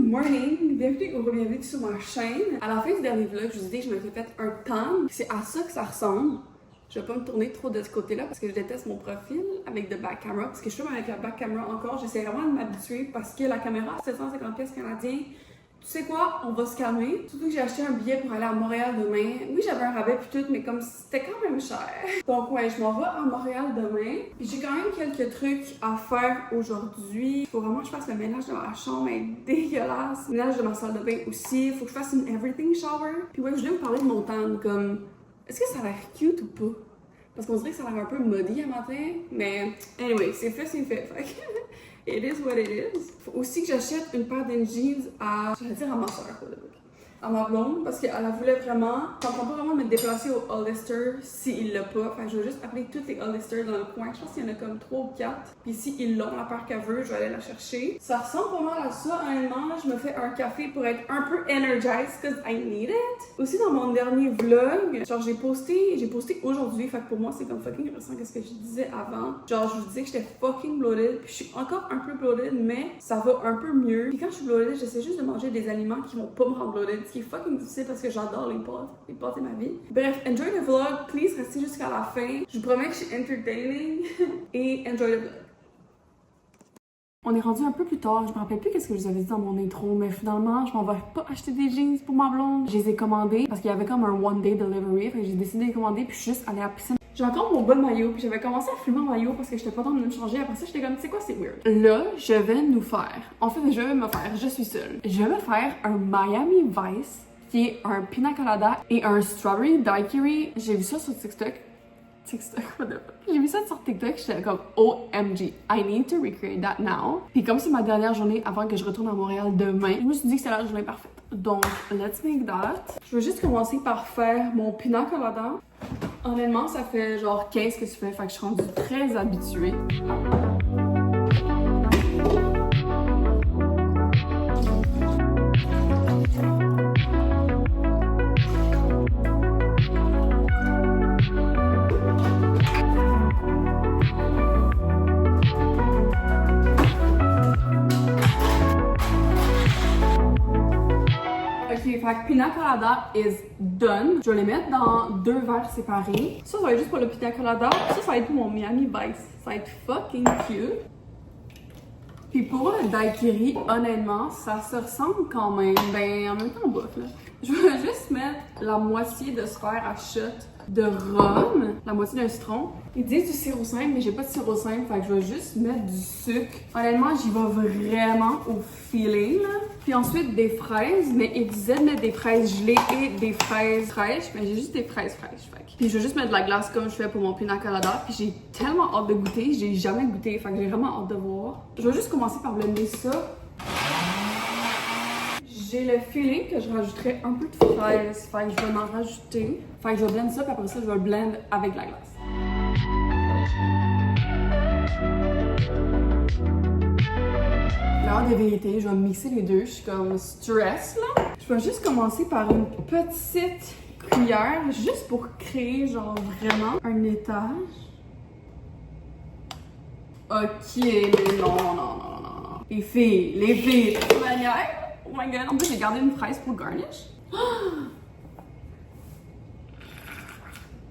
morning! Bienvenue ou bienvenue sur ma chaîne. À la fin du dernier vlog, je vous ai dit que je m'étais fait un tan. C'est à ça que ça ressemble. Je vais pas me tourner trop de ce côté-là parce que je déteste mon profil avec de back camera. Parce que je suis avec la back camera encore. J'essaie vraiment de m'habituer parce que la caméra, 750 pièces canadiens. Tu sais quoi? On va se calmer. Surtout que j'ai acheté un billet pour aller à Montréal demain. Oui, j'avais un rabais puis tout, mais comme c'était quand même cher. Donc ouais, je m'en vais à Montréal demain. J'ai quand même quelques trucs à faire aujourd'hui. Il faut vraiment que je fasse le ménage de ma chambre, elle est dégueulasse. Le ménage de ma salle de bain aussi. Il faut que je fasse une everything shower. Puis ouais, je voulais vous parler de mon tan, comme... Est-ce que ça a l'air cute ou pas? Parce qu'on dirait que ça a l'air un peu muddy à matin. Mais anyway, c'est fait, c'est fait. It is what it is. Faut aussi que j'achète une paire de jeans à... Je vais dire à ma soeur, à ma blonde, parce qu'elle voulait vraiment... Ça me prend pas vraiment de me déplacer au Hollister s'il l'a pas. Fait que je vais juste appeler toutes les Hollister dans le coin. Je pense qu'il y en a comme 3 ou 4. Puis s'ils l'ont, la paire qu'elle veut, je vais aller la chercher. Ça ressemble pas mal à ça, honnêtement. Là, je me fais un café pour être un peu energized, cause I need it. Aussi, dans mon dernier vlog, genre j'ai posté aujourd'hui. Fait que pour moi, c'est comme fucking récent que ce que je disais avant. Genre, je vous disais que j'étais fucking bloated. Puis je suis encore un peu bloated, mais ça va un peu mieux. Puis quand je suis bloated, j'essaie juste de manger des aliments qui vont pas me rendre bloated. Ce qui est fucking difficile parce que j'adore les pâtes. Les pâtes, c'est ma vie. Bref, enjoy the vlog. Please, restez jusqu'à la fin. Je vous promets que je suis entertaining. Et enjoy the vlog. On est rendu un peu plus tard. Je me rappelle plus qu'est-ce que je vous avais dit dans mon intro, mais finalement, je m'en vais pas acheter des jeans pour ma blonde. Je les ai commandés parce qu'il y avait comme un one day delivery. Fait que j'ai décidé de les commander puis je suis juste allée à la piscine. J'ai encore mon bon maillot, puis j'avais commencé à fumer en maillot parce que j'étais pas dans de me changer. Après ça, j'étais comme, tu sais quoi, c'est weird. Là, je vais je suis seule. Je vais me faire un Miami Vice, qui est un pina colada et un strawberry daiquiri. J'ai vu ça sur TikTok. J'ai vu ça sur TikTok, j'étais comme OMG, I need to recreate that now. Puis comme c'est ma dernière journée avant que je retourne à Montréal demain, je me suis dit que c'était la journée parfaite. Donc, let's make that. Je vais juste commencer par faire mon pina colada. Honnêtement, ça fait genre 15 que tu fais, fait que je suis rendue très habituée. Fait que pina colada is done. Je vais les mettre dans 2 verres séparés. Ça va être juste pour le pina colada. Ça va être pour mon Miami Vice. Ça va être fucking cute. Puis pour le daiquiri, honnêtement, ça se ressemble quand même. Ben, en même temps, bof, là. Je vais juste mettre la moitié de ce verre à shot de rhum, la moitié d'un citron. Ils disent du sirop simple, mais j'ai pas de sirop simple, fait que je vais juste mettre du sucre. Honnêtement, j'y vais vraiment au feeling, là. Puis ensuite, des fraises, mais ils disaient de mettre des fraises gelées et des fraises fraîches, mais j'ai juste des fraises fraîches, fait que. Puis je vais juste mettre de la glace comme je fais pour mon pina colada, puis j'ai tellement hâte de goûter, j'ai jamais goûté, fait que j'ai vraiment hâte de voir. Je vais juste commencer par blender ça. J'ai le feeling que je rajouterais un peu de fraises, fait que je vais en rajouter. Fait que je vais blender ça, puis après ça, je vais le blend avec de la glace. L'heure de vérité, je vais mixer les deux, je suis comme stress là. Je vais juste commencer par une petite cuillère, juste pour créer genre vraiment un étage. Ok, mais non. Les filles, de toute manière. Oh my god, en plus j'ai gardé une fraise pour le garnish.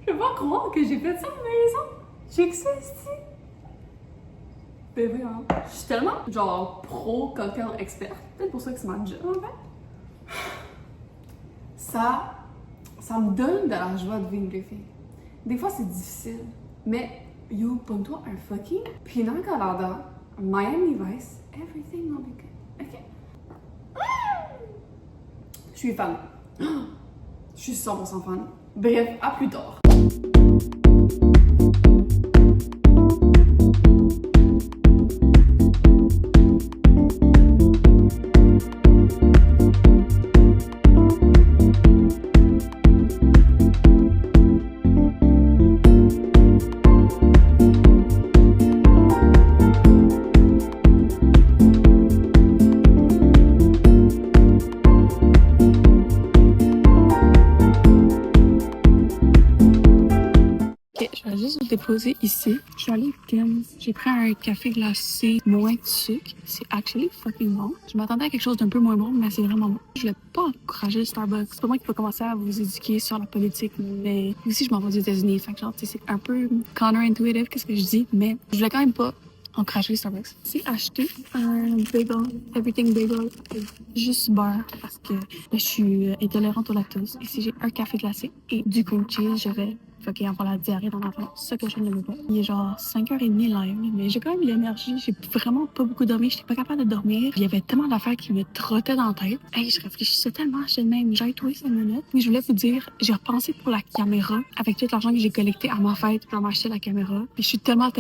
Je peux pas croire que j'ai fait ça à la maison. J'ai que ça ici. Bébé, hein. Je suis tellement genre pro cocktail expert. Peut-être pour ça que c'est ma job en fait. Ça me donne de la joie de vivre les filles. Des fois c'est difficile. Mais yo, pogne-toi un fucking pina colada, Miami Vice, everything will be good. Ok? Je suis fan. Je suis 100% fan. Bref, à plus tard. posée ici. Je suis allée au Tim. J'ai pris un café glacé moins de sucre. C'est actually fucking bon. Je m'attendais à quelque chose d'un peu moins bon, mais c'est vraiment bon. Je voulais pas encourager le Starbucks. C'est pas moi qui vais commencer à vous éduquer sur la politique, mais aussi je m'en vais aux États-Unis. Fait que genre, tu sais, c'est un peu counter-intuitive, qu'est-ce que je dis, mais je voulais quand même pas encourager le Starbucks. J'ai acheté un bagel, everything bagel, juste beurre, parce que je suis intolérante au lactose. Ici, j'ai un café glacé et du cream cheese. Je vais avoir la diarrhée dans l'enfant. C'est ça que je ne veux pas. Il est genre 5h30 live, mais j'ai quand même l'énergie. J'ai vraiment pas beaucoup dormi. J'étais pas capable de dormir. Il y avait tellement d'affaires qui me trottaient dans la tête. Hey, je réfléchissais tellement, j'étais de même. J'ai tweeté 5 minutes. Oui, je voulais vous dire, j'ai repensé pour la caméra. Avec tout l'argent que j'ai collecté à ma fête pour m'acheter la caméra. Puis je suis tellement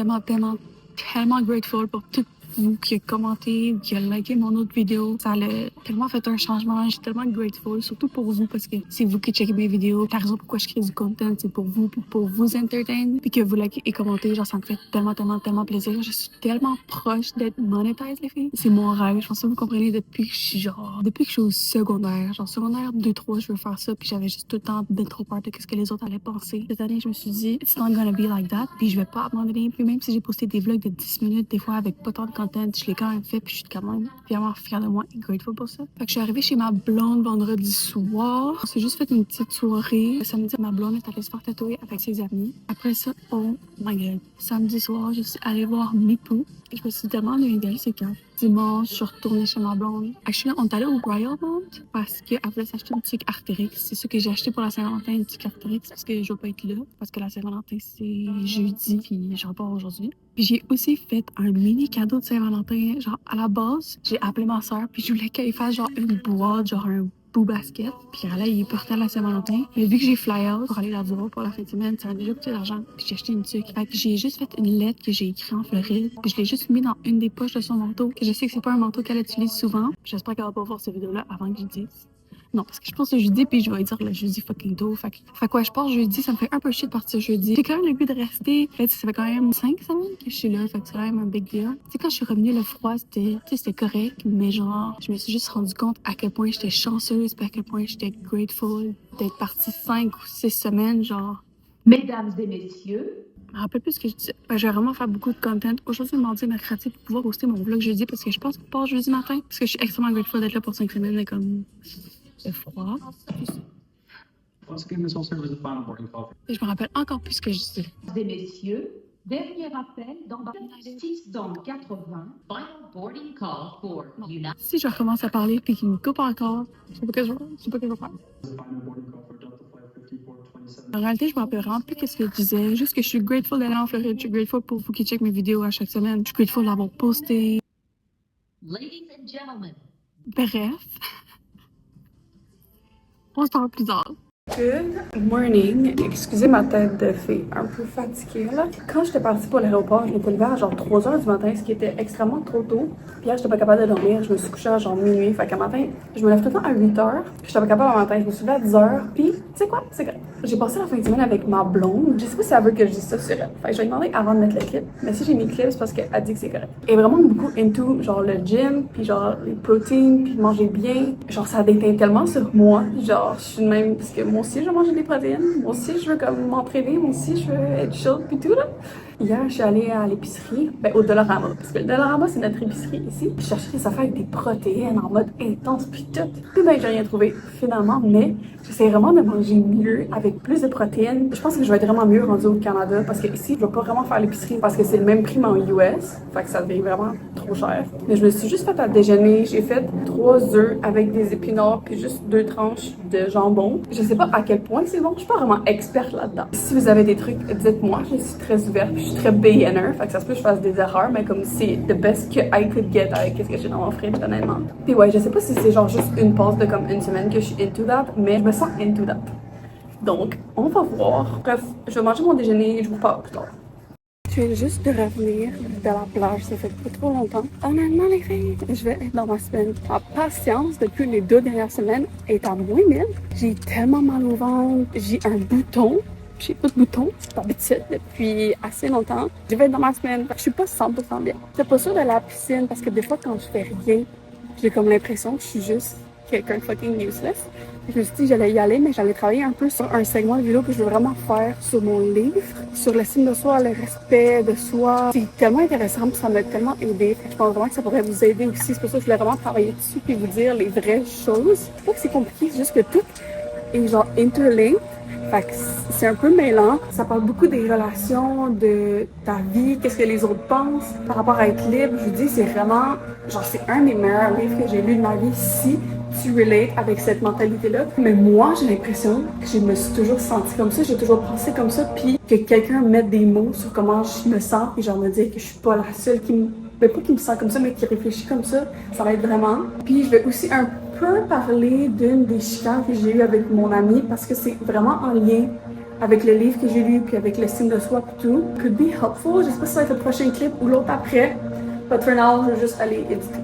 grateful pour tout vous qui a commenté ou qui a liké mon autre vidéo. Ça a tellement fait un changement. Je suis tellement grateful, surtout pour vous, parce que c'est vous qui checkez mes vidéos. La raison pourquoi je crée du content, c'est pour vous, puis pour vous entertain. Puis que vous likez et commentez, genre, ça me fait tellement plaisir. Je suis tellement proche d'être monétisée, les filles. C'est mon rêve. Je pense que vous comprenez depuis que je suis au secondaire. Genre, secondaire 2-3, je veux faire ça. Puis j'avais juste tout le temps d'être trop peur de ce que les autres allaient penser. Cette année, je me suis dit, it's not gonna be like that. Puis je vais pas abandonner. Puis même si j'ai posté des vlogs de 10 minutes, des fois avec pas tant de content, je l'ai quand même fait, puis je suis quand même vraiment fière de moi et grateful pour ça. Fait que je suis arrivée chez ma blonde vendredi soir. On s'est juste fait une petite soirée. Samedi, ma blonde est allée se faire tatouer avec ses amis. Après ça, oh my god. Samedi soir, je suis allée voir Mipou. Et je me suis tellement ennuyée d'elle, c'est quand. Dimanche, je suis retournée chez ma blonde. Actually, on est allé au Royal Mount parce qu'elle voulait s'acheter une petite Arc'teryx. C'est ça que j'ai acheté pour la Saint-Valentin, une petite Arc'teryx, parce que je vais pas être là. Parce que la Saint-Valentin, c'est jeudi, puis je repars aujourd'hui. Puis j'ai aussi fait un mini cadeau de Saint-Valentin. Genre, à la base, j'ai appelé ma soeur, puis je voulais qu'elle fasse genre une boîte, genre un bout basket. Puis là, il portait à la Saint-Valentin. Mais vu que j'ai fly out pour aller la voir pour la fin de semaine, ça m'a déjà coûté d'argent. Puis j'ai acheté une tuque. Fait que j'ai juste fait une lettre que j'ai écrite en Floride. Puis je l'ai juste mis dans une des poches de son manteau. Je sais que c'est pas un manteau qu'elle utilise souvent. J'espère qu'elle va pas voir cette vidéo-là avant que je dise. Non, parce que je pense le jeudi, puis je vais dire le jeudi fucking tôt. Fait quoi, je pars jeudi, ça me fait un peu chier de partir jeudi. J'ai quand même le goût de rester. Fait, ça fait quand même 5 semaines que je suis là, fait que c'est quand même un big deal. Tu sais, quand je suis revenue, le froid, c'était correct, mais genre, je me suis juste rendu compte à quel point j'étais chanceuse, puis à quel point j'étais grateful d'être partie 5 ou 6 semaines, genre. Mesdames et messieurs, Je me rappelle plus ce que je disais. Je vais vraiment faire beaucoup de content. Aujourd'hui, mardi, mercredi, pour pouvoir poster mon vlog jeudi, parce que je pense qu'on part jeudi matin. Parce que je suis extrêmement grateful d'être là pour 5 semaines, mais comme... c'est froid. Et je me rappelle encore plus ce que je disais. mesdames et messieurs, dernier appel dans 680, final boarding call for United. Si je recommence à parler puis qu'il me coupe encore, je sais pas ce que je vais faire. En réalité, je me rappelle vraiment plus ce que je disais. Juste que je suis grateful d'aller en Floride. Je suis grateful pour vous qui checkez mes vidéos à chaque semaine. Je suis grateful d'avoir posté. Ladies and gentlemen. Bref. On se parle plus tard. Good morning. Excusez ma tête de fille un peu fatiguée là. Quand j'étais partie pour l'aéroport, je m'étais levée à genre 3h du matin, ce qui était extrêmement trop tôt. Puis hier, j'étais pas capable de dormir. Je me suis couchée à genre minuit. Fait qu'à matin, je me lève tout le temps à 8h. Puis j'étais pas capable à matin. Je me suis levée à 10h. Puis, tu sais quoi? C'est grave. J'ai passé la fin de semaine avec ma blonde. Je sais pas si elle veut que je dise ça sur elle. Fait que je vais lui demander avant de mettre le clip. Mais si j'ai mis le clip, c'est parce qu'elle dit que c'est correct. Elle est vraiment beaucoup into genre le gym, puis genre les protéines, puis manger bien. Genre ça déteint tellement sur moi. Genre je suis de même parce que moi aussi je veux manger des protéines. Moi aussi je veux comme m'entraîner. Moi aussi je veux être chaude puis tout là. Hier, je suis allée à l'épicerie, au Dollarama, parce que le Dollarama, c'est notre épicerie ici. Je cherchais des affaires avec des protéines en mode intense, puis tout. Puis ben, j'ai rien trouvé, finalement, mais j'essaie vraiment de manger mieux, avec plus de protéines. Je pense que je vais être vraiment mieux rendue au Canada, parce que ici, je vais pas vraiment faire l'épicerie, parce que c'est le même prix, mais en US. Fait que ça devient vraiment trop cher. Mais je me suis juste fait à déjeuner. J'ai fait 3 œufs avec des épinards, puis juste 2 tranches de jambon. Je sais pas à quel point c'est bon, je suis pas vraiment experte là-dedans. Si vous avez des trucs, dites-moi, je suis très ouverte. Je suis très beginner, fait que ça se peut que je fasse des erreurs, mais comme c'est the best que I could get avec qu'est-ce que j'ai dans mon fridge, honnêtement. Puis ouais, je sais pas si c'est genre juste une pause de comme une semaine que je suis into that, mais je me sens into that. Donc, on va voir. Bref, je vais manger mon déjeuner et je vous parle plus tard. Je viens juste de revenir de la plage, ça fait pas trop longtemps. Honnêtement, les filles, je vais être dans ma semaine en patience depuis les 2 dernières semaines est à moins 1000. J'ai tellement mal au ventre, j'ai un bouton. J'ai pas de boutons, c'est pas habituel depuis assez longtemps. Je vais être dans ma semaine, je suis pas 100% bien. C'est pas sûr de la piscine parce que des fois quand je fais rien, j'ai comme l'impression que je suis juste quelqu'un de fucking useless. Je me suis dit que j'allais y aller, mais j'allais travailler un peu sur un segment de vidéo que je veux vraiment faire sur mon livre, sur l'estime de soi, le respect de soi. C'est tellement intéressant, puis ça m'a tellement aidé. Je pense vraiment que ça pourrait vous aider aussi. C'est pour ça que je voulais vraiment travailler dessus puis vous dire les vraies choses. C'est pas que c'est compliqué, c'est juste que tout est genre interlinked. Fait que c'est un peu mêlant. Ça parle beaucoup des relations, de ta vie, qu'est-ce que les autres pensent par rapport à être libre. Je vous dis, c'est vraiment, genre, c'est un des meilleurs livres que j'ai lu de ma vie si tu relates avec cette mentalité-là. Mais moi, j'ai l'impression que je me suis toujours sentie comme ça, j'ai toujours pensé comme ça, puis que quelqu'un mette des mots sur comment je me sens, puis genre me dire que je suis pas la seule qui me... Ben, pas qui me sent comme ça, mais qui réfléchit comme ça va être vraiment. Puis je vais aussi un peu parler d'une des chicanes que j'ai eues avec mon ami, parce que c'est vraiment en lien avec le livre que j'ai lu, puis avec l'estime de soi et tout. Could be helpful. Je sais pas si ça va être le prochain clip ou l'autre après. But for now, je vais juste aller éditer.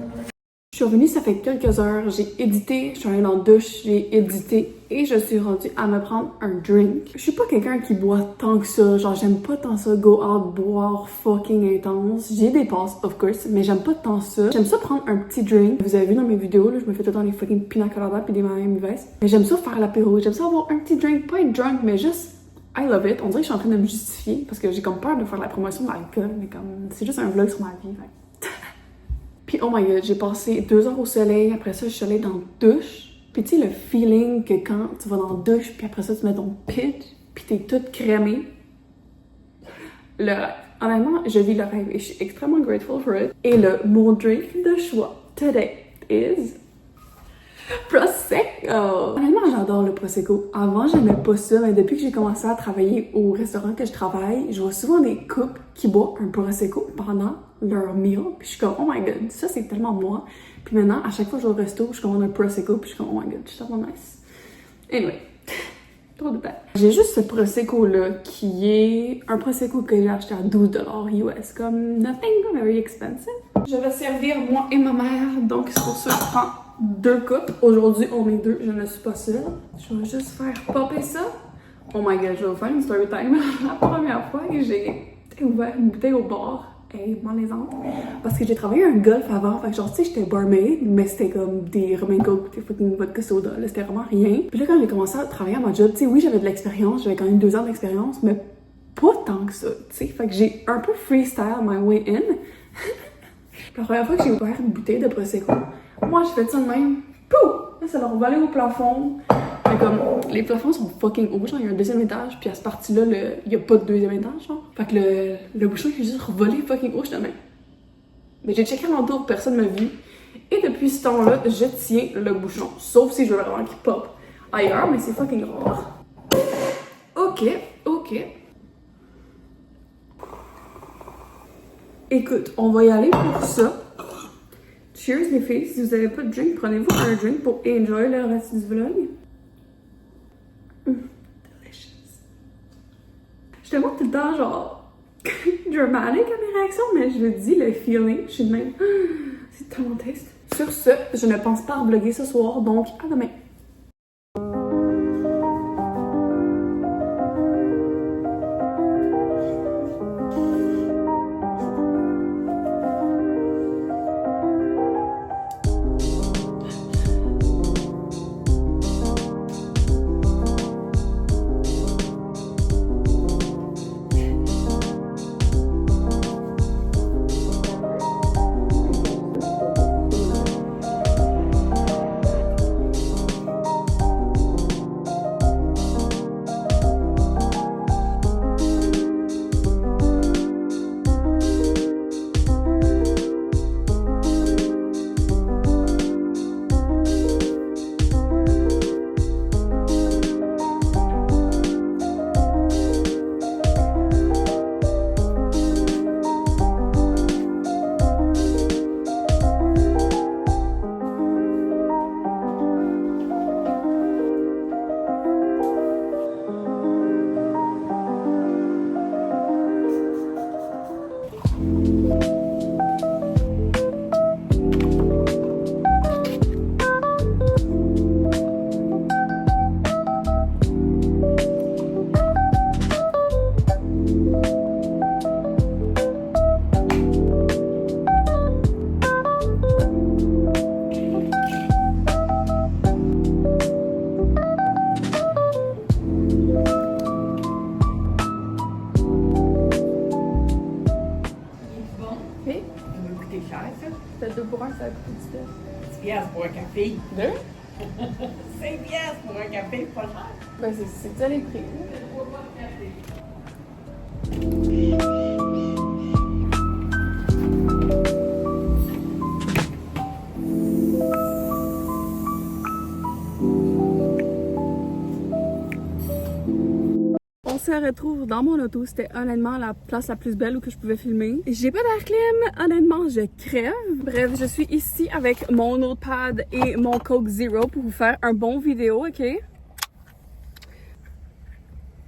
Je suis revenue, ça fait quelques heures, j'ai édité, je suis allée dans la douche, j'ai édité et je suis rendue à me prendre un drink. Je suis pas quelqu'un qui boit tant que ça, genre j'aime pas tant ça, go out, boire fucking intense. J'ai des passes, of course, mais j'aime pas tant ça. J'aime ça prendre un petit drink. Vous avez vu dans mes vidéos, là, je me fais tout le temps des fucking pina colada pis des Miami Vice. Mais j'aime ça faire l'apéro, j'aime ça avoir un petit drink, pas être drunk, mais juste I love it. On dirait que je suis en train de me justifier parce que j'ai comme peur de faire la promotion de l'alcool, mais comme c'est juste un vlog sur ma vie. Puis oh my god, j'ai passé 2 heures au soleil, après ça je suis allée dans la douche. Puis tu sais le feeling que quand tu vas dans la douche, puis après ça tu mets ton pitch, puis t'es toute crémée. Le rêve. Honnêtement, je vis le rêve et je suis extrêmement grateful for it. Et mon drink de choix today is Prosecco! Honnêtement, j'adore le Prosecco. Avant, j'aimais pas ça, mais depuis que j'ai commencé à travailler au restaurant que je travaille, je vois souvent des couples qui boivent un Prosecco pendant leur meal. Puis je suis comme, oh my god, ça c'est tellement moi. Puis maintenant, à chaque fois que je vais au resto, je commande un Prosecco, puis je suis comme, oh my god, c'est tellement nice. Anyway, trop de détails. J'ai juste ce Prosecco-là, qui est un Prosecco que j'ai acheté à $12 US, comme nothing very expensive. Je vais servir moi et ma mère, donc c'est pour ça que je prends 2 coupes. Aujourd'hui, on est 2, je ne suis pas seule. Je vais juste faire popper ça. Oh my god, je vais vous faire une story time. La première fois que j'ai ouvert une bouteille au bar, hey, malaisante, parce que j'ai travaillé un golf avant, fait que genre, tu sais, j'étais barmaid, mais c'était comme des rum and coke, des fucking vodka soda, là, c'était vraiment rien. Puis là, quand j'ai commencé à travailler à ma job, tu sais, oui, j'avais de l'expérience, j'avais quand même 2 ans d'expérience, mais pas tant que ça, tu sais. Fait que j'ai un peu freestyle my way in. La première fois que j'ai ouvert une bouteille de Prosecco, moi, je fais ça de même. Pouh! Là, ça leur volait au plafond. Fait comme, les plafonds sont fucking hauts, genre, il y a un 2e étage, puis à ce parti-là, il y a pas de 2e étage, genre. Fait que le bouchon, il est juste revolé fucking haut, je te mets. Mais j'ai checké alentour, personne m'a vu. Et depuis ce temps-là, je tiens le bouchon. Sauf si je veux vraiment qu'il pop ailleurs, mais c'est fucking rare. Ok. Écoute, on va y aller pour ça. Cheers les filles, si vous avez pas de drink, prenez-vous un drink pour enjoy le reste du vlog. Delicious. Je te montre tout le temps genre dramatic à mes réactions, mais je le dis, le feeling, je suis de même. C'est tellement taste. Sur ce, je ne pense pas vlogger ce soir, donc à demain. piastres pour un café. 2? 5 piastres pour un café, pas cher. Ben, c'est ça les prix. On se retrouve dans mon auto. C'était honnêtement la place la plus belle où que je pouvais filmer. J'ai pas d'air clim. Honnêtement, je crève. Bref, je suis ici avec mon notepad et mon Coke Zero pour vous faire un bon vidéo, ok?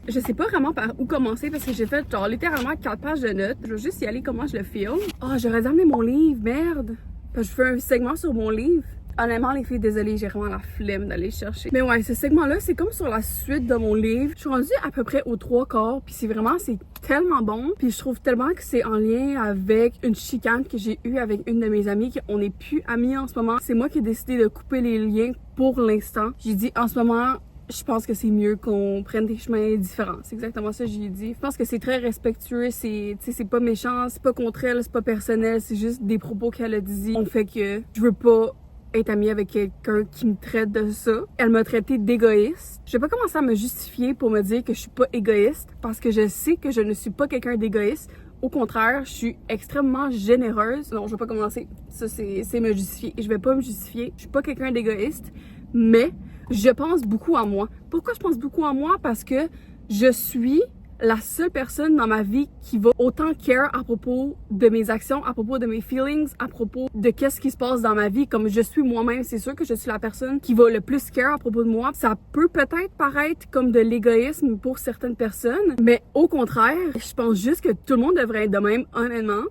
Je sais pas vraiment par où commencer parce que j'ai fait genre littéralement 4 pages de notes. Je vais juste y aller comment je le filme. Oh, j'aurais dû amener mon livre, merde! Parce que je fais un segment sur mon livre. Honnêtement, les filles, désolée, j'ai vraiment la flemme d'aller chercher. Mais ouais, ce segment-là, c'est comme sur la suite de mon livre. Je suis rendue à peu près aux 3/4, puis c'est tellement bon. Puis je trouve tellement que c'est en lien avec une chicane que j'ai eue avec une de mes amies, qu'on n'est plus amies en ce moment. C'est moi qui ai décidé de couper les liens pour l'instant. J'ai dit, en ce moment, je pense que c'est mieux qu'on prenne des chemins différents. C'est exactement ça que j'ai dit. Je pense que c'est très respectueux, c'est pas méchant, c'est pas contre elle, c'est pas personnel, c'est juste des propos qu'elle a dit. On fait que je veux pas être amie avec quelqu'un qui me traite de ça. Elle m'a traité d'égoïste. Je vais pas commencer à me justifier pour me dire que je suis pas égoïste parce que je sais que je ne suis pas quelqu'un d'égoïste. Au contraire, je suis extrêmement généreuse. Non, je vais pas commencer. Ça, c'est me justifier. Je vais pas me justifier. Je suis pas quelqu'un d'égoïste, mais je pense beaucoup à moi. Pourquoi je pense beaucoup à moi? Parce que je suis la seule personne dans ma vie qui va autant care à propos de mes actions, à propos de mes feelings, à propos de qu'est-ce qui se passe dans ma vie, comme je suis moi-même. C'est sûr que je suis la personne qui va le plus care à propos de moi. Ça peut peut-être paraître comme de l'égoïsme pour certaines personnes, mais au contraire, je pense juste que tout le monde devrait être de même, honnêtement.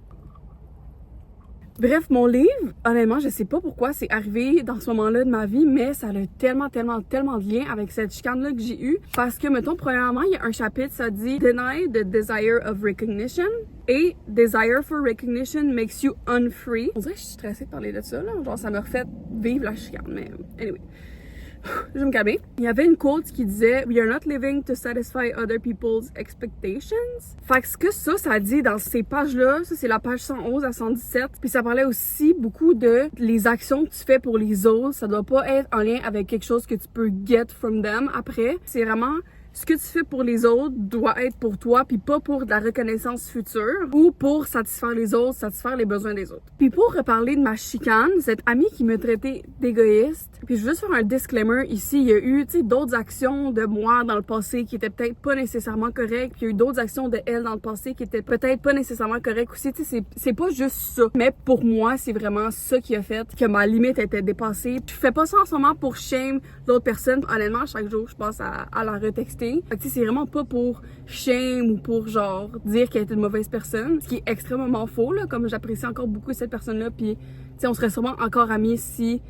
Bref, mon livre, honnêtement, je sais pas pourquoi c'est arrivé dans ce moment-là de ma vie, mais ça a tellement de lien avec cette chicane-là que j'ai eue. Parce que, mettons, premièrement, il y a un chapitre, ça dit « Deny the desire of recognition » et « Desire for recognition makes you unfree ». On dirait que je suis stressée de parler de ça, là. Genre, ça me refait vivre la chicane, mais anyway. Je vais me calmer. Il y avait une quote qui disait « We are not living to satisfy other people's expectations ». Fait que ce que ça dit dans ces pages-là, ça c'est la page 111 à 117, puis ça parlait aussi beaucoup de les actions que tu fais pour les autres. Ça doit pas être en lien avec quelque chose que tu peux get from them après. C'est vraiment ce que tu fais pour les autres doit être pour toi, puis pas pour de la reconnaissance future ou pour satisfaire les autres, satisfaire les besoins des autres. Puis pour reparler de ma chicane, cette amie qui me traitait d'égoïste, puis je veux juste faire un disclaimer ici, il y a eu, tu sais, d'autres actions de moi dans le passé qui étaient peut-être pas nécessairement correctes, puis il y a eu d'autres actions de elle dans le passé qui étaient peut-être pas nécessairement correctes aussi, tu sais, c'est pas juste ça. Mais pour moi, c'est vraiment ça qui a fait que ma limite était dépassée. Je fais pas ça en ce moment pour shame l'autre personne. Honnêtement, chaque jour, je pense à la retexter. Fait que c'est vraiment pas pour shame ou pour genre dire qu'elle est une mauvaise personne, ce qui est extrêmement faux là, comme j'apprécie encore beaucoup cette personne-là, puis tu sais on serait sûrement encore amis si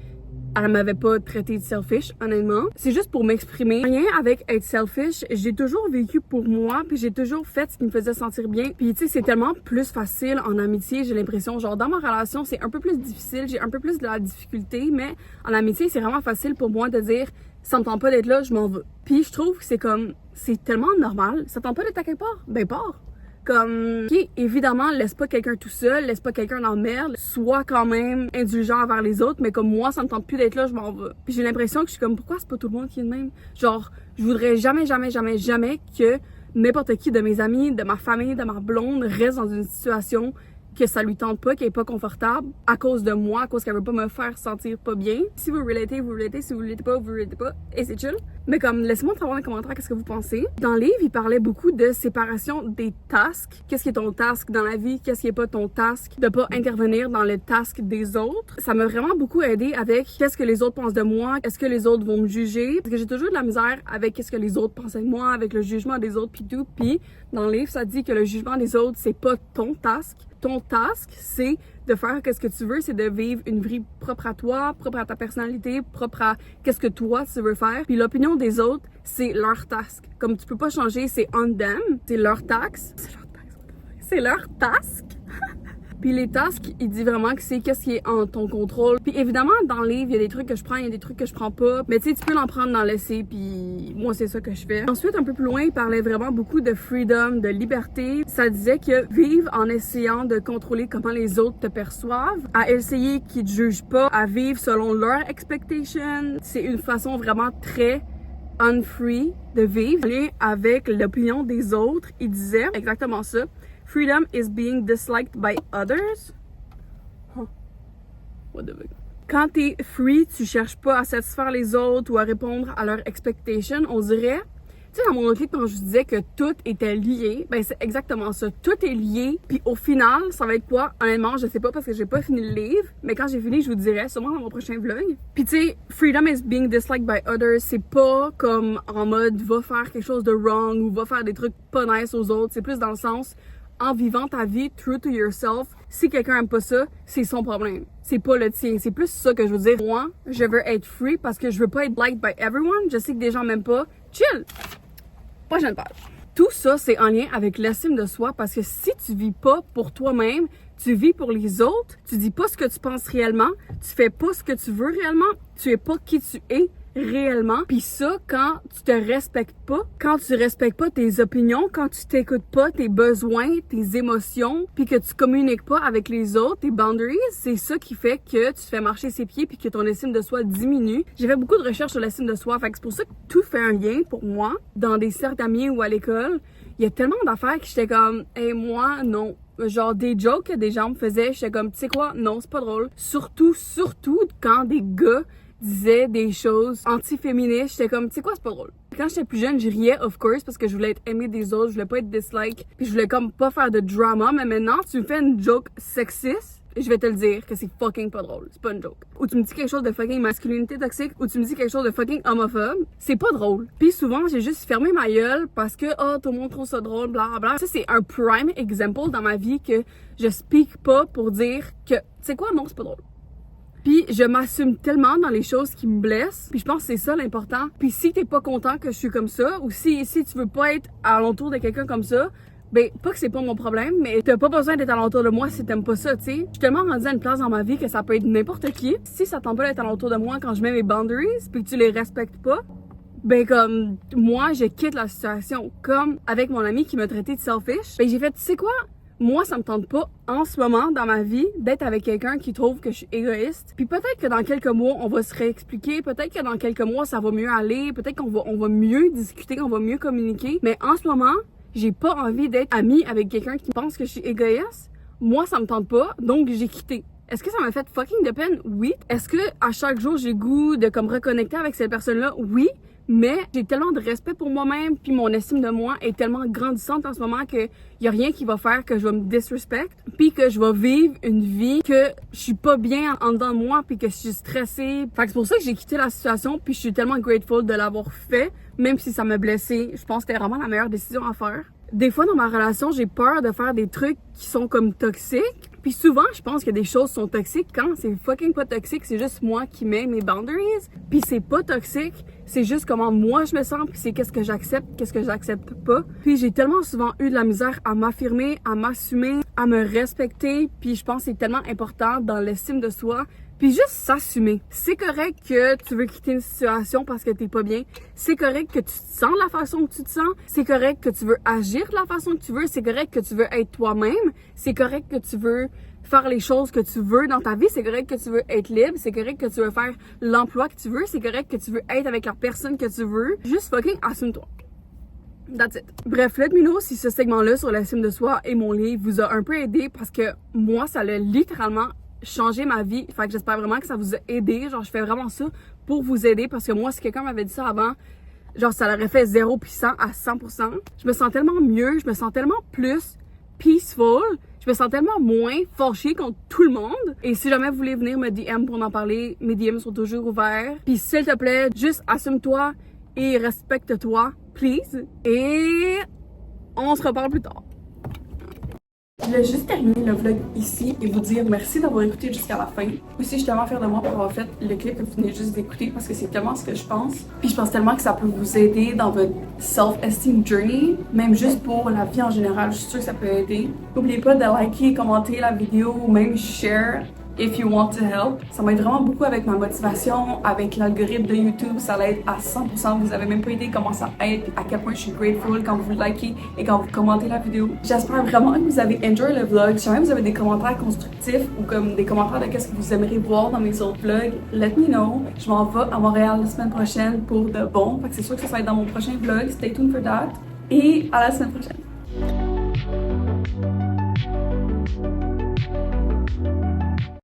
elle m'avait pas traité de selfish, honnêtement. C'est juste pour m'exprimer. Rien avec être selfish, j'ai toujours vécu pour moi, puis j'ai toujours fait ce qui me faisait sentir bien. Puis tu sais, c'est tellement plus facile en amitié, j'ai l'impression. Genre dans ma relation, c'est un peu plus difficile, j'ai un peu plus de la difficulté, mais en amitié, c'est vraiment facile pour moi de dire ça me tente pas d'être là, je m'en veux. Puis je trouve que c'est tellement normal. Ça te tente pas d'être à quelque part? Ben pars. Comme, ok, évidemment, laisse pas quelqu'un tout seul, laisse pas quelqu'un dans la merde, sois quand même indulgent envers les autres, mais comme moi, ça me tente plus d'être là, je m'en vais. Puis j'ai l'impression que je suis comme, pourquoi c'est pas tout le monde qui est de même? Genre, je voudrais jamais que n'importe qui de mes amis, de ma famille, de ma blonde reste dans une situation que ça lui tente pas, qu'elle est pas confortable à cause de moi, à cause qu'elle veut pas me faire sentir pas bien. Si vous relatez, vous relatez. Si vous relatez pas, vous relatez pas. Et c'est chill. Mais comme, laissez-moi savoir dans les commentaires qu'est-ce que vous pensez. Dans le livre, il parlait beaucoup de séparation des tasks. Qu'est-ce qui est ton task dans la vie? Qu'est-ce qui est pas ton task? De pas intervenir dans le task des autres. Ça m'a vraiment beaucoup aidé avec qu'est-ce que les autres pensent de moi? Est-ce que les autres vont me juger? Parce que j'ai toujours de la misère avec qu'est-ce que les autres pensent de moi, avec le jugement des autres pis tout. Puis, dans le livre, ça dit que le jugement des autres, c'est pas ton task. Ton task, c'est de faire qu'est-ce que tu veux, c'est de vivre une vie propre à toi, propre à ta personnalité, propre à qu'est-ce que toi tu veux faire. Puis l'opinion des autres, c'est leur task. Comme tu peux pas changer, c'est on them, c'est leur task. C'est leur task. Puis les tasks, il dit vraiment que c'est qu'est-ce qui est en ton contrôle. Puis évidemment, dans le livre, il y a des trucs que je prends, il y a des trucs que je prends pas. Mais tu sais, tu peux l'en prendre, l'en laisser, puis moi, c'est ça que je fais. Ensuite, un peu plus loin, il parlait vraiment beaucoup de freedom, de liberté. Ça disait que vivre en essayant de contrôler comment les autres te perçoivent, à essayer qu'ils te jugent pas, à vivre selon leur expectation, c'est une façon vraiment très unfree de vivre. Avec l'opinion des autres, il disait exactement ça. Freedom is being disliked by others. Huh. What the fuck? Quand t'es free, tu cherches pas à satisfaire les autres ou à répondre à leurs expectations. On dirait, tu sais, dans mon autre livre, quand je disais que tout était lié, ben c'est exactement ça. Tout est lié. Puis au final, ça va être quoi? Honnêtement, je sais pas parce que j'ai pas fini le livre. Mais quand j'ai fini, je vous dirai sûrement dans mon prochain vlog. Puis tu sais, freedom is being disliked by others. C'est pas comme en mode va faire quelque chose de wrong ou va faire des trucs pas nice aux autres. C'est plus dans le sens en vivant ta vie true to yourself. Si quelqu'un aime pas ça, c'est son problème. C'est pas le tien. C'est plus ça que je veux dire. Moi, je veux être free parce que je veux pas être liked by everyone. Je sais que des gens m'aiment pas. Chill! Prochaine page. Tout ça, c'est en lien avec l'estime de soi parce que si tu vis pas pour toi-même, tu vis pour les autres, tu dis pas ce que tu penses réellement, tu fais pas ce que tu veux réellement, tu es pas qui tu es réellement. Puis ça, quand tu te respectes pas, quand tu respectes pas tes opinions, quand tu t'écoutes pas tes besoins, tes émotions, puis que tu communiques pas avec les autres, tes boundaries, c'est ça qui fait que tu te fais marcher ses pieds puis que ton estime de soi diminue. J'ai fait beaucoup de recherches sur l'estime de soi, fait que c'est pour ça que tout fait un lien pour moi. Dans des cercles d'amis ou à l'école, il y a tellement d'affaires que j'étais comme, hey, moi, non. Genre des jokes que des gens me faisaient, j'étais comme, tu sais quoi, non, c'est pas drôle. Surtout quand des gars disait des choses anti-féministes, j'étais comme, tu sais quoi, c'est pas drôle. Quand j'étais plus jeune, je riais, of course, parce que je voulais être aimée des autres, je voulais pas être dislike, puis je voulais comme pas faire de drama, mais maintenant, tu me fais une joke sexiste, je vais te le dire que c'est fucking pas drôle, c'est pas une joke. Ou tu me dis quelque chose de fucking masculinité toxique, ou tu me dis quelque chose de fucking homophobe, c'est pas drôle. Puis souvent, j'ai juste fermé ma gueule parce que, oh, tout le monde trouve ça drôle, blablabla. Ça, c'est un prime example dans ma vie que je speak pas pour dire que, tu sais quoi, non, c'est pas drôle. Puis je m'assume tellement dans les choses qui me blessent. Puis je pense que c'est ça l'important. Puis si t'es pas content que je suis comme ça, ou si tu veux pas être à l'entour de quelqu'un comme ça, ben pas que c'est pas mon problème, mais t'as pas besoin d'être à l'entour de moi si t'aimes pas ça, tu sais. Je suis tellement rendue à une place dans ma vie que ça peut être n'importe qui. Si ça tente pas d'être à l'entour de moi quand je mets mes boundaries, puis que tu les respectes pas, ben comme moi je quitte la situation. Comme avec mon ami qui m'a traité de selfish, ben j'ai fait, tu sais quoi? Moi, ça me tente pas en ce moment dans ma vie d'être avec quelqu'un qui trouve que je suis égoïste. Puis peut-être que dans quelques mois, on va se réexpliquer. Peut-être que dans quelques mois, ça va mieux aller. Peut-être qu'on va mieux discuter, qu'on va mieux communiquer. Mais en ce moment, j'ai pas envie d'être amie avec quelqu'un qui pense que je suis égoïste. Moi, ça me tente pas, donc j'ai quitté. Est-ce que ça m'a fait fucking de peine? Oui. Est-ce que à chaque jour, j'ai goût de comme reconnecter avec cette personne-là? Oui. Mais j'ai tellement de respect pour moi-même, puis mon estime de moi est tellement grandissante en ce moment que y a rien qui va faire que je vais me disrespect, puis que je vais vivre une vie que je suis pas bien en dedans de moi, puis que je suis stressée. Fait que c'est pour ça que j'ai quitté la situation, puis je suis tellement grateful de l'avoir fait, même si ça m'a blessée. Je pense que c'était vraiment la meilleure décision à faire. Des fois dans ma relation, j'ai peur de faire des trucs qui sont comme toxiques. Puis souvent, je pense que des choses sont toxiques quand c'est fucking pas toxique, c'est juste moi qui mets mes boundaries. Puis c'est pas toxique, c'est juste comment moi je me sens, puis c'est qu'est-ce que j'accepte pas. Puis j'ai tellement souvent eu de la misère à m'affirmer, à m'assumer, à me respecter. Puis je pense que c'est tellement important dans l'estime de soi. Puis juste s'assumer. C'est correct que tu veux quitter une situation parce que t'es pas bien. C'est correct que tu te sens de la façon que tu te sens. C'est correct que tu veux agir de la façon que tu veux. C'est correct que tu veux être toi-même. C'est correct que tu veux faire les choses que tu veux dans ta vie. C'est correct que tu veux être libre. C'est correct que tu veux faire l'emploi que tu veux. C'est correct que tu veux être avec la personne que tu veux. Juste fucking assume-toi. That's it. Bref, let me know si ce segment-là sur l'estime de soi et mon livre vous a un peu aidé parce que moi, ça l'a littéralement changé ma vie. Fait que j'espère vraiment que ça vous a aidé. Genre, je fais vraiment ça pour vous aider parce que moi, si quelqu'un m'avait dit ça avant, genre, ça l'aurait fait 0 puis 100 à 100%. Je me sens tellement mieux, je me sens tellement plus peaceful, je me sens tellement moins fâchée contre tout le monde. Et si jamais vous voulez venir me DM pour en parler, mes DM sont toujours ouverts. Puis s'il te plaît, juste assume-toi et respecte-toi, please. Et on se reparle plus tard. Je voulais juste terminer le vlog ici et vous dire merci d'avoir écouté jusqu'à la fin. Aussi, je suis tellement fière de moi pour avoir fait le clip que vous venez juste d'écouter parce que c'est tellement ce que je pense. Puis je pense tellement que ça peut vous aider dans votre self-esteem journey, même juste pour la vie en général. Je suis sûre que ça peut aider. N'oubliez pas de liker, commenter la vidéo ou même share if you want to help. Ça m'aide vraiment beaucoup avec ma motivation, avec l'algorithme de YouTube, ça l'aide à 100%. Vous avez même pas idée comment ça aide, à quel point je suis grateful quand vous likez et quand vous commentez la vidéo. J'espère vraiment que vous avez enjoy le vlog. Si jamais vous avez des commentaires constructifs ou comme des commentaires de qu'est-ce que vous aimeriez voir dans mes autres vlogs, let me know. Je m'en vais à Montréal la semaine prochaine pour de bon. Fait que c'est sûr que ça va être dans mon prochain vlog. Stay tuned for that. Et à la semaine prochaine.